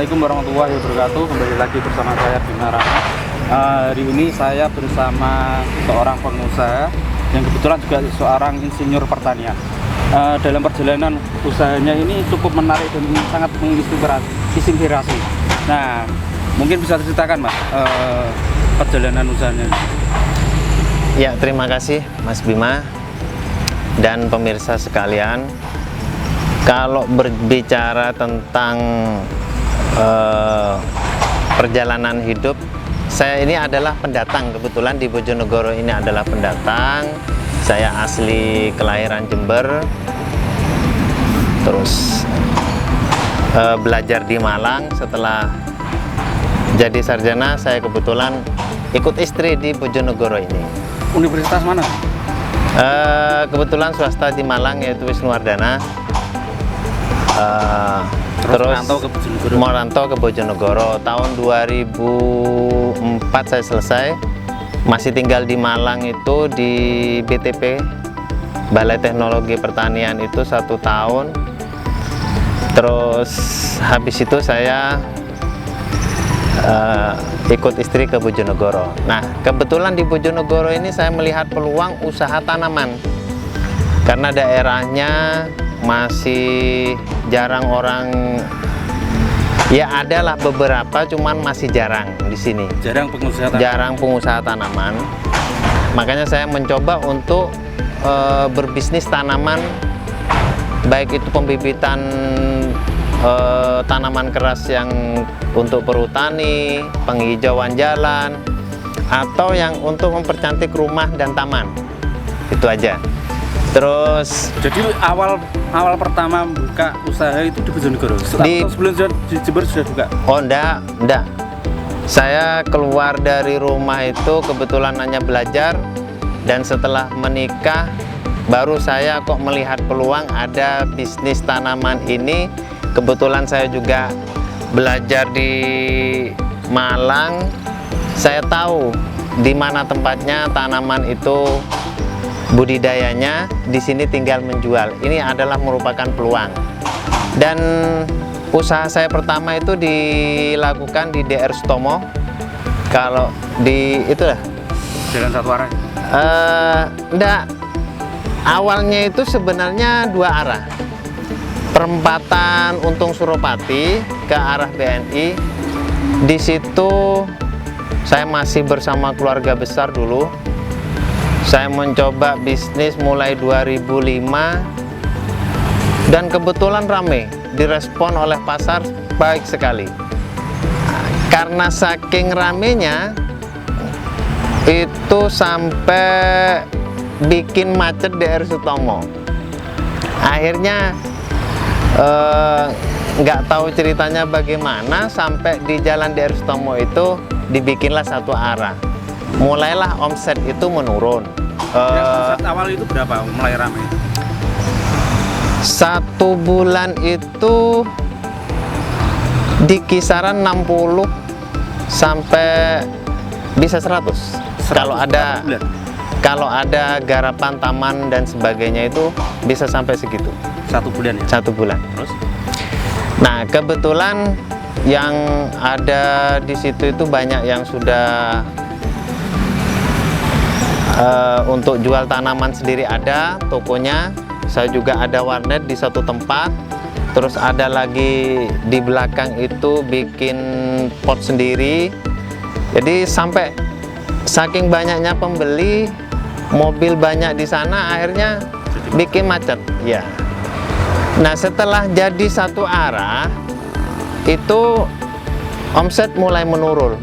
Assalamualaikum warahmatullahi wabarakatuh. Kembali lagi bersama saya Bima Rahmat. Hari ini saya bersama seorang pengusaha yang kebetulan juga seorang insinyur pertanian. Dalam perjalanan usahanya ini cukup menarik dan sangat menginspirasi. Nah, mungkin bisa ceritakan Mas perjalanan usahanya. Ya, terima kasih Mas Bima dan pemirsa sekalian. Kalau berbicara tentang perjalanan hidup, saya ini adalah pendatang. Kebetulan di Bojonegoro ini adalah pendatang. Saya asli kelahiran Jember, terus belajar di Malang. Setelah jadi sarjana, saya kebetulan ikut istri di Bojonegoro ini. Universitas mana? Kebetulan swasta di Malang, yaitu Wisnuwardana. Terus merantau ke Bojonegoro tahun 2004 saya selesai. Masih tinggal di Malang itu di BTP, Balai Teknologi Pertanian, itu 1 tahun. Terus habis itu saya ikut istri ke Bojonegoro. Nah, kebetulan di Bojonegoro ini saya melihat peluang usaha tanaman karena daerahnya masih jarang orang, ya adalah beberapa, cuman masih jarang di sini. Jarang pengusaha tanaman. Makanya saya mencoba untuk berbisnis tanaman, baik itu pembibitan tanaman keras yang untuk perhutani, penghijauan jalan, atau yang untuk mempercantik rumah dan taman. Itu aja. Terus jadi awal pertama buka usaha itu di Bojonegoro. Sebelum di Jember sudah buka? Oh, enggak. Saya keluar dari rumah itu kebetulan hanya belajar, dan setelah menikah baru saya kok melihat peluang ada bisnis tanaman ini. Kebetulan saya juga belajar di Malang. Saya tahu di mana tempatnya tanaman itu budidayanya, di sini tinggal menjual. Ini adalah merupakan peluang. Dan usaha saya pertama itu dilakukan di DR Sutomo. Kalau di itulah Jalan satu arah. Enggak. Awalnya itu sebenarnya 2 arah. Perempatan Untung Suropati ke arah BNI. Di situ saya masih bersama keluarga besar dulu. Saya mencoba bisnis mulai 2005 dan kebetulan rame, direspon oleh pasar baik sekali. Karena saking ramenya itu sampai bikin macet DR Sutomo. Akhirnya nggak tahu ceritanya bagaimana sampai di jalan DR Sutomo itu dibikinlah 1 arah. Mulailah omset itu menurun. Omset awal itu berapa mulai ramai? 1 bulan itu di kisaran 60 sampai bisa 100. Kalau ada garapan taman dan sebagainya itu bisa sampai segitu. 1 bulan ya? 1 bulan. Terus? Nah, kebetulan yang ada di situ itu banyak yang sudah untuk jual tanaman sendiri, ada tokonya. Saya juga ada warnet di 1 tempat. Terus ada lagi di belakang itu bikin pot sendiri. Jadi sampai saking banyaknya pembeli, mobil banyak di sana, akhirnya bikin macet. Ya. Nah, setelah jadi 1 arah itu omset mulai menurun.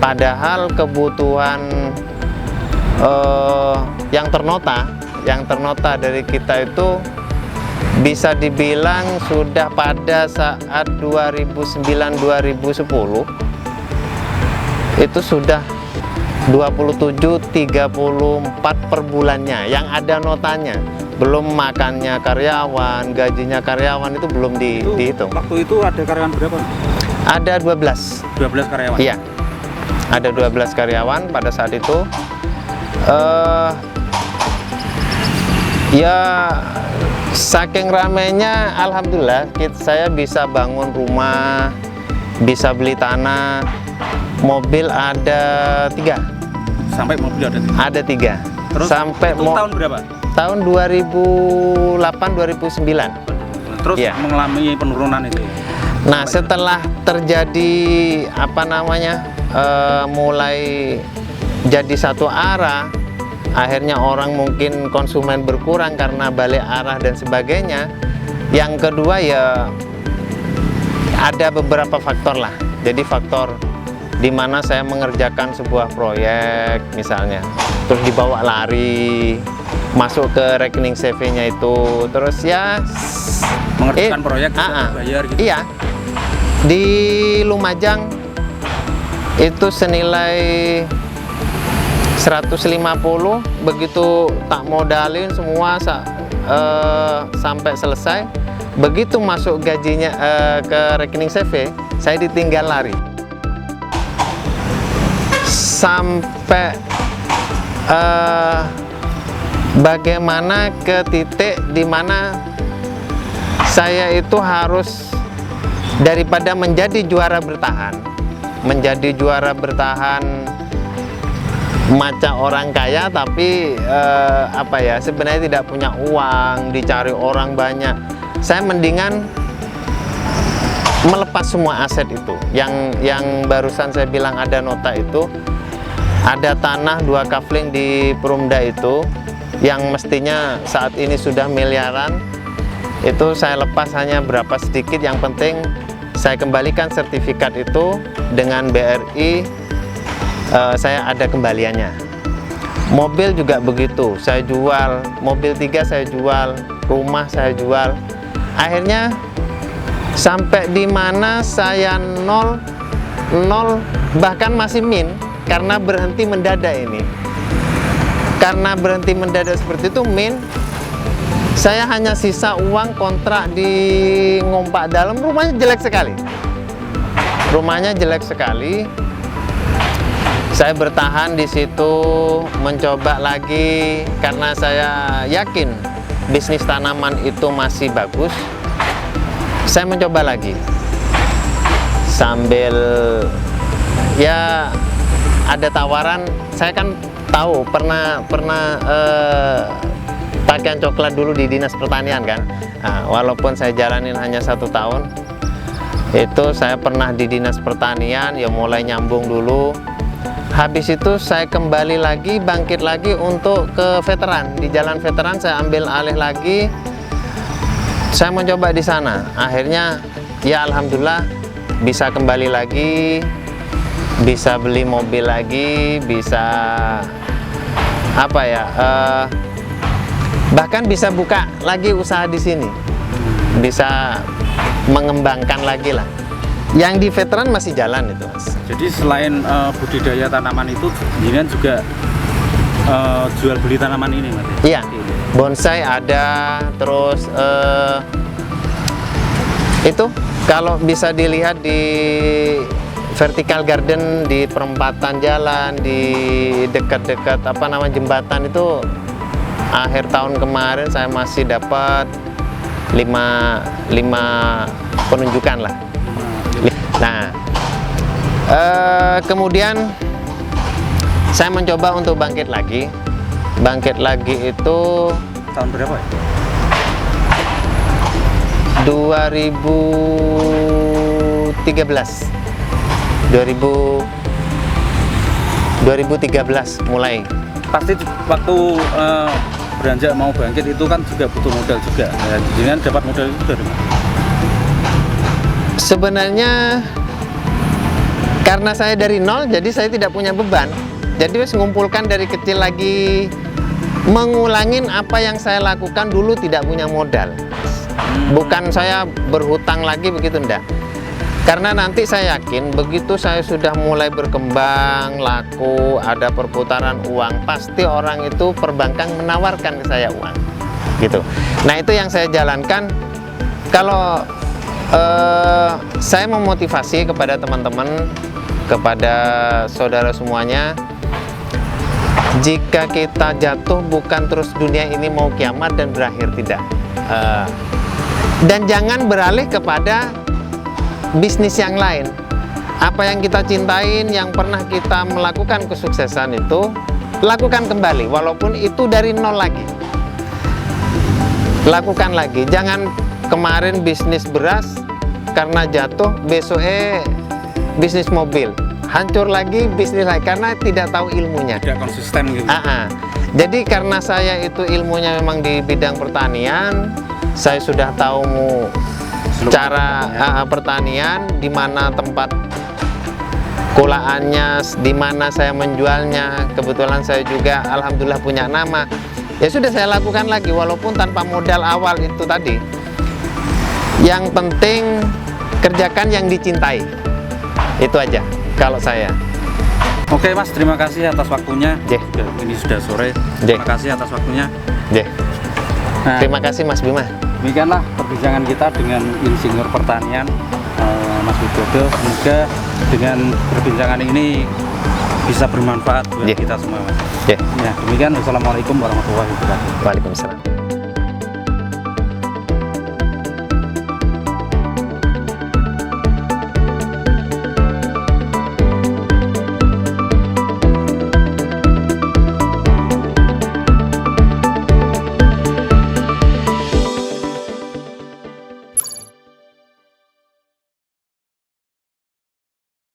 Padahal kebutuhan yang ternota dari kita itu bisa dibilang sudah pada saat 2009-2010 itu sudah 27-34 per bulannya yang ada notanya, belum makannya karyawan, gajinya karyawan itu belum dihitung. Waktu itu ada karyawan berapa? Ada 12 karyawan? Iya, ada 12 karyawan pada saat itu. Ya, saking ramainya, alhamdulillah saya bisa bangun rumah, bisa beli tanah, mobil ada 3. Sampai mobil ada 3. Ada 3. Terus sampai itu tahun berapa? Tahun 2008-2009. Terus Iya. mengalami penurunan itu. Nah, setelah terjadi mulai jadi satu arah, akhirnya orang mungkin konsumen berkurang karena balik arah dan sebagainya. Yang kedua ya ada beberapa faktor lah. Jadi faktor di mana saya mengerjakan sebuah proyek misalnya, terus dibawa lari, masuk ke rekening CV-nya itu, terus ya mengerjakan proyek bayar gitu. Iya. Di Lumajang itu senilai 150, begitu tak modalin semua sampai selesai, begitu masuk gajinya ke rekening CV, saya ditinggal lari. Sampai bagaimana ke titik di mana saya itu harus, daripada menjadi juara bertahan macam orang kaya tapi sebenarnya tidak punya uang, dicari orang banyak, saya mendingan melepas semua aset itu. Yang barusan saya bilang ada nota itu, ada tanah 2 kafling di Perumda itu yang mestinya saat ini sudah miliaran, itu saya lepas hanya berapa sedikit. Yang penting saya kembalikan sertifikat itu dengan BRI, saya ada kembaliannya. Mobil juga begitu, saya jual, mobil 3 saya jual, rumah saya jual. Akhirnya sampai di mana saya nol, bahkan masih min, karena berhenti mendadak ini. Karena berhenti mendadak seperti itu, min, saya hanya sisa uang kontrak di Ngompak Dalam. Rumahnya jelek sekali. Saya bertahan di situ, mencoba lagi karena saya yakin bisnis tanaman itu masih bagus. Saya mencoba lagi sambil ya ada tawaran. Saya kan tahu pernah pakaian coklat dulu di Dinas Pertanian kan. Nah, walaupun saya jalanin hanya 1 tahun, itu saya pernah di Dinas Pertanian, ya mulai nyambung dulu. Habis itu saya kembali lagi, bangkit lagi untuk ke veteran. Di Jalan Veteran saya ambil alih lagi. Saya mencoba di sana. Akhirnya ya alhamdulillah bisa kembali lagi, bisa beli mobil lagi, bisa bahkan bisa buka lagi usaha di sini, bisa mengembangkan lagi lah. Yang di veteran masih jalan itu, Mas. Jadi selain budidaya tanaman itu, jenengan juga jual beli tanaman ini, Mas? Iya, bonsai ada, terus itu kalau bisa dilihat di vertical garden di perempatan jalan, di dekat-dekat jembatan itu, akhir tahun kemarin saya masih dapat 5 penunjukan lah. Nah, kemudian saya mencoba untuk bangkit lagi. Bangkit lagi itu tahun berapa ya? 2013 mulai. Pasti waktu beranjak mau bangkit itu kan juga butuh modal juga. Ya, jangan dapat modal itu dari mana? Sebenarnya karena saya dari nol, jadi saya tidak punya beban. Jadi wis ngumpulkan dari kecil lagi, mengulangin apa yang saya lakukan dulu, tidak punya modal. Bukan saya berhutang lagi begitu, enggak. Karena nanti saya yakin begitu saya sudah mulai berkembang, laku, ada perputaran uang, pasti orang itu perbankan menawarkan ke saya uang, gitu. Nah itu yang saya jalankan. Kalau saya memotivasi kepada teman-teman, kepada saudara semuanya, jika kita jatuh bukan terus dunia ini mau kiamat dan berakhir, tidak. Dan jangan beralih kepada bisnis yang lain. Apa yang kita cintain, yang pernah kita melakukan kesuksesan itu, lakukan kembali, walaupun itu dari nol lagi. Lakukan lagi, jangan kemarin bisnis beras, karena jatuh, besoknya bisnis mobil. Hancur lagi bisnis lagi, karena tidak tahu ilmunya. Tidak konsisten gitu. Jadi karena saya itu ilmunya memang di bidang pertanian, saya sudah tahu cara pertanian, di mana tempat kolaannya, di mana saya menjualnya. Kebetulan saya juga alhamdulillah punya nama. Ya sudah, saya lakukan lagi walaupun tanpa modal awal itu tadi. Yang penting kerjakan yang dicintai. Itu aja kalau saya. Oke Mas, terima kasih atas waktunya. Ini sudah sore. Terima kasih atas waktunya. Nah, terima kasih Mas Bima. Demikianlah perbincangan kita dengan insinyur pertanian Mas Widodo. Semoga dengan perbincangan ini bisa bermanfaat buat kita semua, Mas. Ya, demikian. Wassalamualaikum warahmatullahi wabarakatuh. Waalaikumsalam.